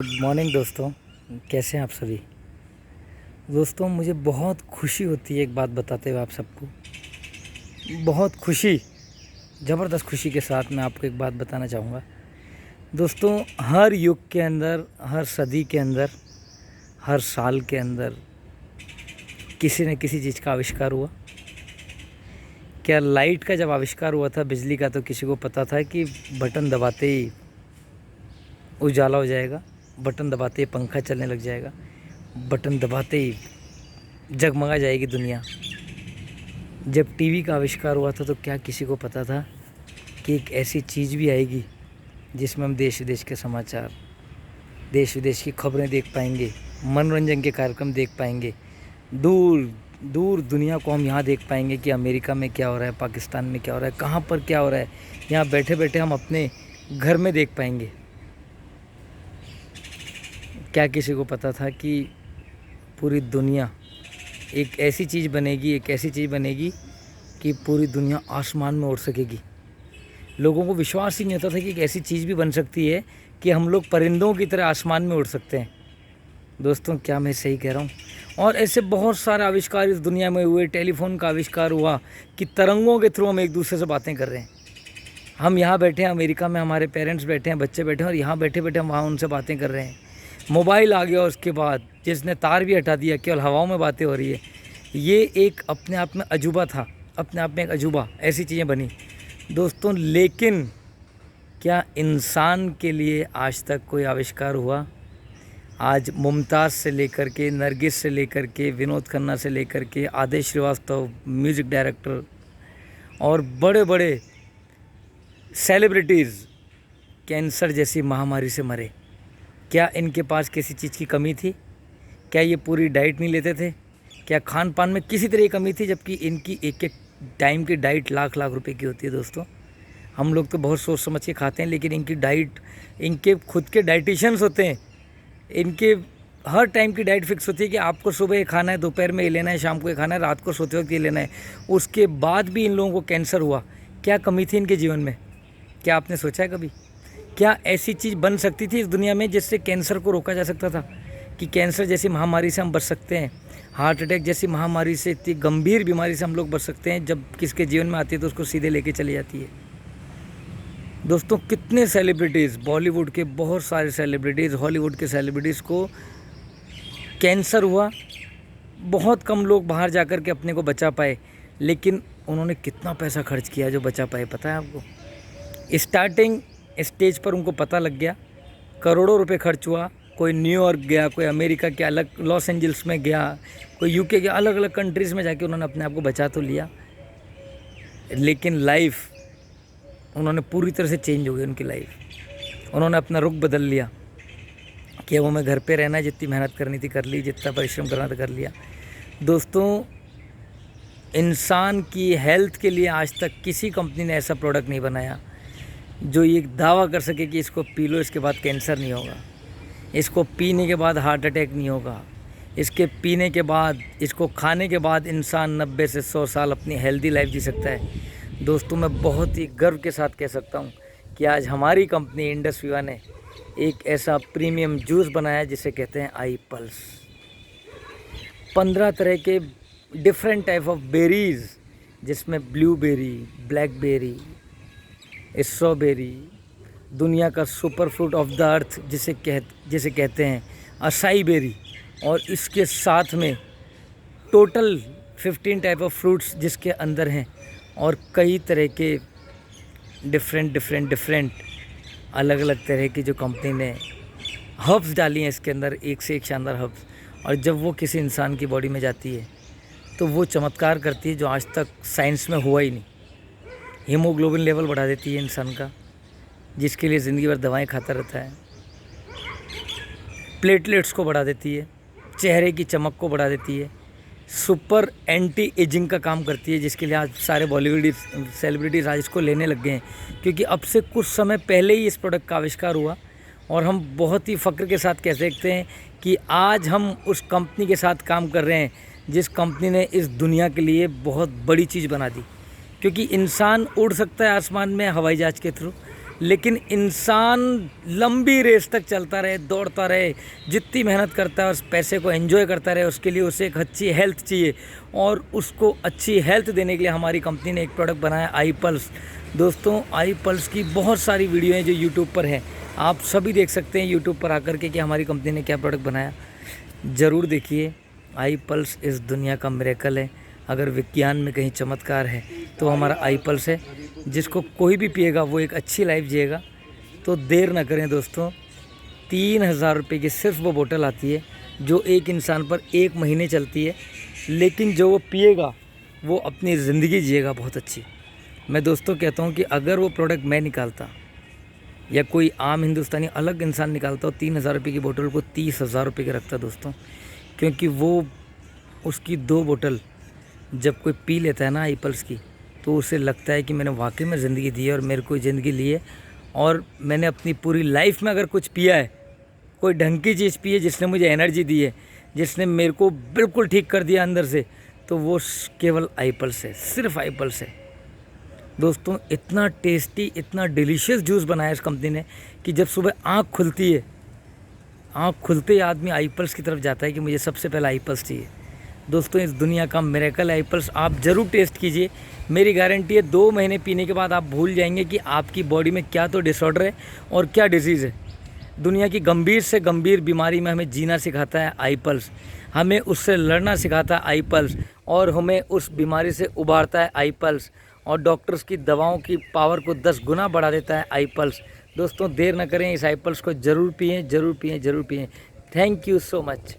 Good morning दोस्तों, कैसे हैं आप सभी। दोस्तों मुझे बहुत खुशी होती है एक बात बताते हुए आप सबको, बहुत खुशी, ज़बरदस्त खुशी के साथ मैं आपको एक बात बताना चाहूँगा। दोस्तों हर युग के अंदर, हर सदी के अंदर, हर साल के अंदर किसी न किसी चीज़ का आविष्कार हुआ। क्या लाइट का जब आविष्कार हुआ था, बिजली का, तो किसी को पता था कि बटन दबाते ही उजाला हो जाएगा, बटन दबाते ही पंखा चलने लग जाएगा, बटन दबाते ही जगमगा जाएगी दुनिया। जब टीवी का आविष्कार हुआ था तो क्या किसी को पता था कि एक ऐसी चीज़ भी आएगी जिसमें हम देश विदेश के समाचार, देश विदेश की खबरें देख पाएंगे, मनोरंजन के कार्यक्रम देख पाएंगे, दूर दूर दुनिया को हम यहाँ देख पाएंगे कि अमेरिका में क्या हो रहा है, पाकिस्तान में क्या हो रहा है, कहाँ पर क्या हो रहा है, यहाँ बैठे बैठे हम अपने घर में देख पाएंगे। क्या किसी को पता था कि पूरी दुनिया एक ऐसी चीज़ बनेगी, एक ऐसी चीज़ बनेगी कि पूरी दुनिया आसमान में उड़ सकेगी। लोगों को विश्वास ही नहीं होता था कि एक ऐसी चीज़ भी बन सकती है कि हम लोग परिंदों की तरह आसमान में उड़ सकते हैं। दोस्तों क्या मैं सही कह रहा हूँ? और ऐसे बहुत सारे आविष्कार इस दुनिया में हुए। टेलीफोन का आविष्कार हुआ कि तरंगों के थ्रू हम एक दूसरे से बातें कर रहे हैं। हम यहाँ बैठे हैं अमेरिका में, हमारे पेरेंट्स बैठे हैं, बच्चे बैठे हैं, और यहाँ बैठे बैठे हम वहाँ उनसे बातें कर रहे हैं। मोबाइल आ गया उसके बाद, जिसने तार भी हटा दिया, केवल हवाओं में बातें हो रही है। ये एक अपने आप में अजूबा था, अपने आप में एक अजूबा, ऐसी चीज़ें बनी दोस्तों। लेकिन क्या इंसान के लिए आज तक कोई आविष्कार हुआ? आज मुमताज़ से लेकर के, नरगिस से लेकर के, विनोद खन्ना से लेकर के, आदेश श्रीवास्तव म्यूज़िक डायरेक्टर, और बड़े बड़े सेलिब्रिटीज़ कैंसर जैसी महामारी से मरे। क्या इनके पास किसी चीज़ की कमी थी? क्या ये पूरी डाइट नहीं लेते थे? क्या खान पान में किसी तरह की कमी थी? जबकि इनकी एक एक टाइम की डाइट लाख लाख रुपए की होती है दोस्तों। हम लोग तो बहुत सोच समझ के खाते हैं, लेकिन इनकी डाइट, इनके खुद के डाइटिशियंस होते हैं, इनके हर टाइम की डाइट फिक्स होती है कि आपको सुबह ये खाना है, दोपहर में ये लेना है, शाम को ये खाना है, रात को सोते वक्त ये लेना है। उसके बाद भी इन लोगों को कैंसर हुआ। क्या कमी थी इनके जीवन में? क्या आपने सोचा है कभी? क्या ऐसी चीज़ बन सकती थी इस दुनिया में जिससे कैंसर को रोका जा सकता था? कि कैंसर जैसी महामारी से हम बच सकते हैं, हार्ट अटैक जैसी महामारी से, इतनी गंभीर बीमारी से हम लोग बच सकते हैं। जब किसके जीवन में आती है तो उसको सीधे लेके चली जाती है। दोस्तों कितने सेलिब्रिटीज़, बॉलीवुड के बहुत सारे सेलिब्रिटीज़, हॉलीवुड के सेलिब्रिटीज़ को कैंसर हुआ। बहुत कम लोग बाहर जाकर के अपने को बचा पाए, लेकिन उन्होंने कितना पैसा खर्च किया जो बचा पाए, पता है आपको? स्टार्टिंग स्टेज पर उनको पता लग गया, करोड़ों रुपए खर्च हुआ। कोई न्यूयॉर्क गया, कोई अमेरिका के अलग लॉस एंजल्स में गया, कोई यूके के अलग अलग कंट्रीज़ में जाके उन्होंने अपने आप को बचा तो लिया, लेकिन लाइफ उन्होंने पूरी तरह से चेंज हो गई उनकी लाइफ। उन्होंने अपना रुख बदल लिया कि वो मैं घर पे रहना है, जितनी मेहनत करनी थी कर ली, जितना परिश्रम करना था कर लिया। दोस्तों इंसान की हेल्थ के लिए आज तक किसी कंपनी ने ऐसा प्रोडक्ट नहीं बनाया जो ये दावा कर सके कि इसको पी लो, इसके बाद कैंसर नहीं होगा, इसको पीने के बाद हार्ट अटैक नहीं होगा, इसके पीने के बाद, इसको खाने के बाद इंसान 90 से 100 साल अपनी हेल्दी लाइफ जी सकता है। दोस्तों मैं बहुत ही गर्व के साथ कह सकता हूँ कि आज हमारी कंपनी इंडस विवा ने एक ऐसा प्रीमियम जूस बनाया जिसे कहते हैं आई पल्स। 15 तरह के डिफरेंट टाइप ऑफ बेरीज़, जिसमें ब्लूबेरी, ब्लैकबेरी, स्ट्रॉबेरी, दुनिया का super fruit of the earth जिसे कहते हैं असाई बेरी, और इसके साथ में टोटल 15 टाइप ऑफ फ्रूट्स जिसके अंदर हैं, और कई तरह के डिफरेंट अलग अलग तरह की जो कंपनी ने हर्ब्स डाली हैं इसके अंदर, एक से एक शानदार हर्ब्स। और जब वो किसी इंसान की बॉडी में जाती है तो वो चमत्कार करती है जो आज तक साइंस में हुआ ही नहीं। हीमोग्लोबिन लेवल बढ़ा देती है इंसान का, जिसके लिए ज़िंदगी भर दवाएं खाता रहता है। प्लेटलेट्स को बढ़ा देती है, चेहरे की चमक को बढ़ा देती है, सुपर एंटी एजिंग का काम करती है, जिसके लिए आज सारे बॉलीवुड सेलिब्रिटीज़ आज इसको लेने लग गए हैं। क्योंकि अब से कुछ समय पहले ही इस प्रोडक्ट का आविष्कार हुआ, और हम बहुत ही फ़ख्र के साथ कह सकते हैं कि आज हम उस कंपनी के साथ काम कर रहे हैं जिस कंपनी ने इस दुनिया के लिए बहुत बड़ी चीज़ बना दी। क्योंकि इंसान उड़ सकता है आसमान में हवाई जहाज़ के थ्रू, लेकिन इंसान लंबी रेस तक चलता रहे, दौड़ता रहे, जितनी मेहनत करता है उस पैसे को एंजॉय करता रहे, उसके लिए उसे एक अच्छी हेल्थ चाहिए। और उसको अच्छी हेल्थ देने के लिए हमारी कंपनी ने एक प्रोडक्ट बनाया आई पल्स। दोस्तों आई पल्स की बहुत सारी वीडियो हैं जो यूट्यूब पर है, आप सभी देख सकते हैं यूट्यूब पर आकर के कि हमारी कंपनी ने क्या प्रोडक्ट बनाया। ज़रूर देखिए। आई पल्स इस दुनिया का मिरेकल है। अगर विज्ञान में कहीं चमत्कार है तो हमारा आई पल्स है, जिसको कोई भी पिएगा वो एक अच्छी लाइफ जिएगा। तो देर ना करें दोस्तों, 3000 रुपये की सिर्फ वो बोतल आती है जो एक इंसान पर 1 महीने चलती है, लेकिन जो वो पिएगा वो अपनी ज़िंदगी जिएगा बहुत अच्छी। मैं दोस्तों कहता हूँ कि अगर वो प्रोडक्ट मैं निकालता या कोई आम हिंदुस्तानी अलग इंसान निकालता हो 3000 रुपये की बोतल को 30,000 रुपये के रखता दोस्तों, क्योंकि वो उसकी 2 बोतल जब कोई पी लेता है ना आई पल्स की, तो उसे लगता है कि मैंने वाकई में ज़िंदगी दी है और मेरे को ज़िंदगी ली है और मैंने अपनी पूरी लाइफ में अगर कुछ पिया है, कोई ढंग की चीज़ पी है जिसने मुझे एनर्जी दी है, जिसने मेरे को बिल्कुल ठीक कर दिया अंदर से, तो वो केवल आई पल्स है, सिर्फ आई पल्स है। दोस्तों इतना टेस्टी, इतना डिलीशियस जूस बनाया इस कंपनी ने कि जब सुबह आँख खुलती है, आँख खुलते ही आदमी आई पल्स की तरफ जाता है कि मुझे सबसे पहले आई पल्स चाहिए। दोस्तों इस दुनिया का मिरेकल आई पल्स आप ज़रूर टेस्ट कीजिए। मेरी गारंटी है 2 महीने पीने के बाद आप भूल जाएंगे कि आपकी बॉडी में क्या तो डिसऑर्डर है और क्या डिजीज़ है। दुनिया की गंभीर से गंभीर बीमारी में हमें जीना सिखाता है आई पल्स, हमें उससे लड़ना सिखाता है आई पल्स, और हमें उस बीमारी से उबारता है आई पल्स, और डॉक्टर्स की दवाओं की पावर को 10 गुना बढ़ा देता है आई पल्स। दोस्तों देर न करें, इस आई पल्स को ज़रूर पिएँ, ज़रूर पिएँ, ज़रूर पिएँ। Thank you so much.